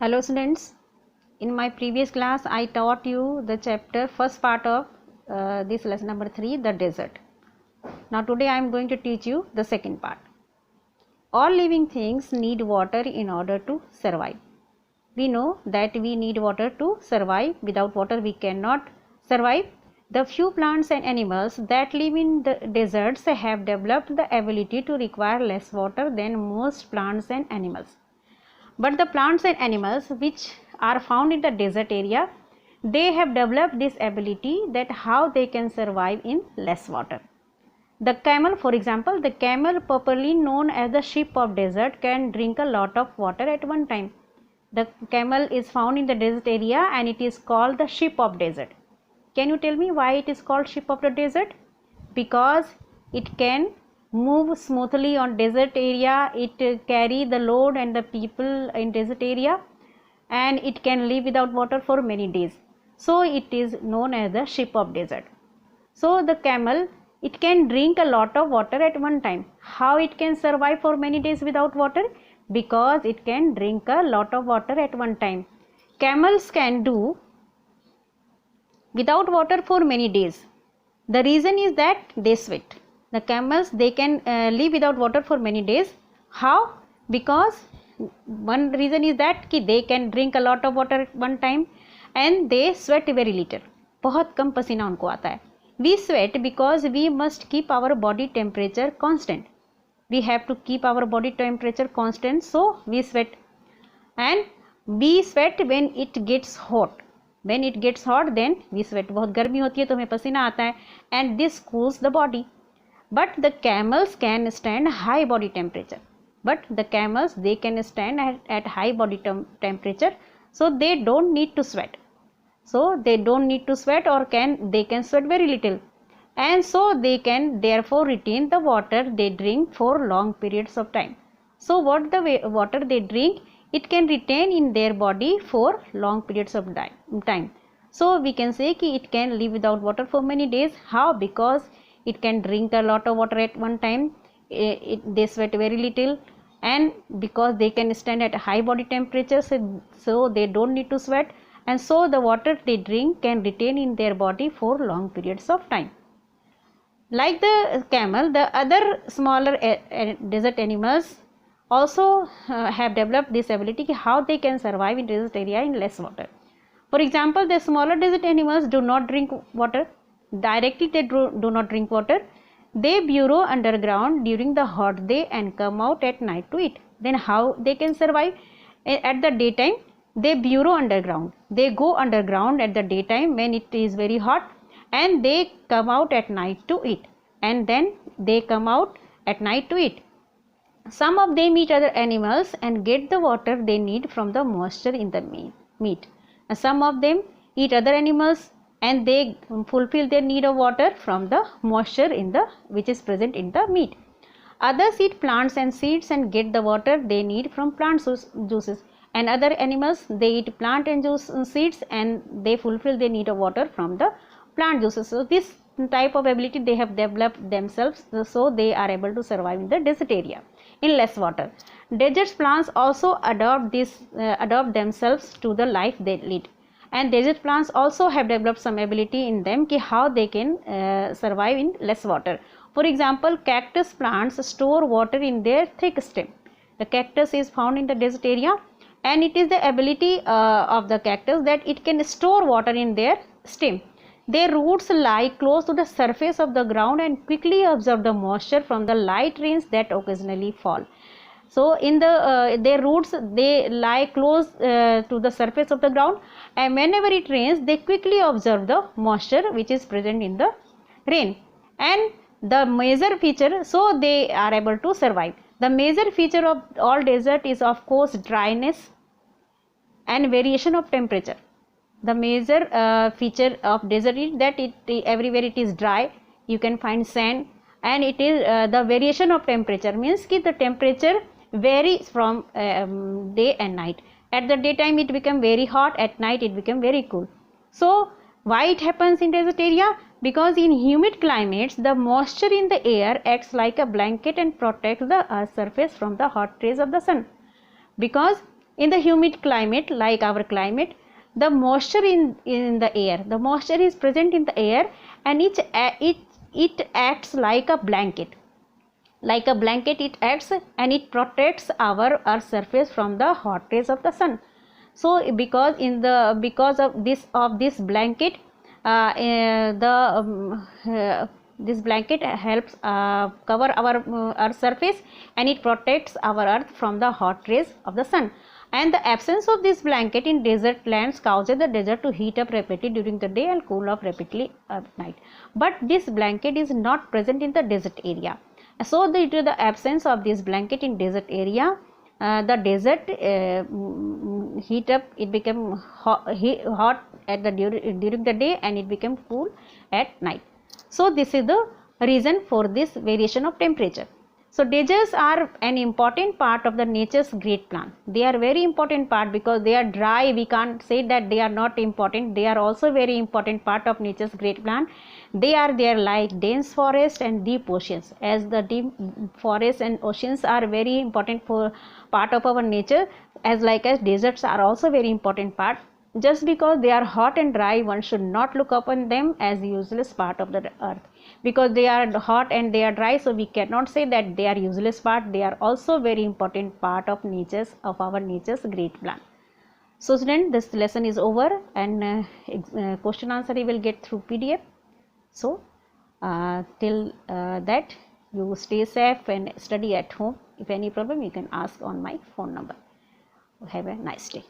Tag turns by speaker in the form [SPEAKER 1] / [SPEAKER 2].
[SPEAKER 1] Hello students, in my previous class I taught you the chapter first part of this lesson number 3, the desert. Now today I am going to teach you the second part. All living things need water in order to survive. We know that we need water to survive. Without water we cannot survive. The few plants and animals that live in the deserts have developed the ability to require less water than most plants and animals. But the plants and animals which are found in the desert area, they have developed this ability that how they can survive in less water. The camel, for example, the camel, properly known as the sheep of desert, can drink a lot of water at one time. The camel is found in the desert area and it is called the sheep of desert. Can you tell me why it is called sheep of the desert? Because it can move smoothly on desert area, it carry the load and the people in desert area, and it can live without water for many days. So it is known as the sheep of desert. So the camel, it can drink a lot of water at one time. How it can survive for many days without water? Because it can drink a lot of water at one time. Camels can do without water for many days. The reason is that they sweat. The camels, they can live without water for many days. How? Because one reason is that they can drink a lot of water at one time and they sweat very little. बहुत कम पसीना उनको आता है. We sweat because we must keep our body temperature constant. We have to keep our body temperature constant, so we sweat. And we sweat when it gets hot. When it gets hot, then we sweat. बहुत गर्मी होती है तो हमें पसीना आता है, and this cools the body. But the camels can stand high body temperature. But the camels, they can stand at high body temperature, so they don't need to sweat. So they don't need to sweat, or they can sweat very little, and so they can therefore retain the water they drink for long periods of time. So what the water they drink, it can retain in their body for long periods of time. So we can say that it can live without water for many days. How? Because it can drink a lot of water at one time, they sweat very little, and because they can stand at high body temperature, so they don't need to sweat, and so the water they drink can retain in their body for long periods of time. Like the camel, the other smaller desert animals also have developed this ability how they can survive in desert area in less water. For example, the smaller desert animals do not drink water directly. They do not drink water. They burrow underground during the hot day and come out at night to eat. Then how they can survive? At the daytime, they burrow underground. They go underground at the daytime when it is very hot, and they come out at night to eat, and then they come out at night to eat. Some of them eat other animals and get the water they need from the moisture in the meat. And some of them eat other animals and they fulfill their need of water from the moisture which is present in the meat. Others eat plants and seeds and get the water they need from plant juices. And other animals, they eat plant and seeds and they fulfill their need of water from the plant juices. So this type of ability they have developed themselves, so they are able to survive in the desert area in less water. Desert plants also adopt themselves to the life they lead, and desert plants also have developed some ability in them how they can survive in less water. For example, cactus plants store water in their thick stem. The cactus is found in the desert area, and it is the ability of the cactus that it can store water in their stem. Their roots lie close to the surface of the ground and quickly absorb the moisture from the light rains that occasionally fall. So in their roots, they lie close to the surface of the ground, and whenever it rains, they quickly absorb the moisture which is present in the rain. And the major feature, so they are able to survive. The major feature of all desert is of course dryness and variation of temperature. The major feature of desert is that everywhere it is dry, you can find sand, and it is the variation of temperature means that the temperature varies from day and night. At the daytime it becomes very hot, at night it becomes very cool. So why it happens in desert area? Because in humid climates the moisture in the air acts like a blanket and protects the earth's surface from the hot rays of the sun. Because In the humid climate like our climate, the moisture in the air, the moisture is present in the air, and it acts like a blanket. Like a blanket it acts, and it protects our earth surface from the hot rays of the sun. So because of this blanket, this blanket helps cover our earth surface, and it protects our earth from the hot rays of the sun. And the absence of this blanket in desert lands causes the desert to heat up rapidly during the day and cool off rapidly at night. But this blanket is not present in the desert area. So due to the absence of this blanket in desert area, the desert heat up, it became hot at the during the day, and it became cool at night. So this is the reason for this variation of temperature. So deserts are an important part of the nature's great plan. They are very important part because they are dry. We can't say that they are not important. They are also very important part of nature's great plan. They are there like dense forest and deep oceans. As the deep forests and oceans are very important for part of our nature, as deserts are also very important part. Just because they are hot and dry, one should not look upon them as useless part of the earth, because they are hot and they are dry, so we cannot say that they are useless part. They are also very important part of our nature's great plan. So student, this lesson is over, and question answer you will get through PDF. So till that, you stay safe and study at home. If any problem, you can ask on my phone number. Have a nice day.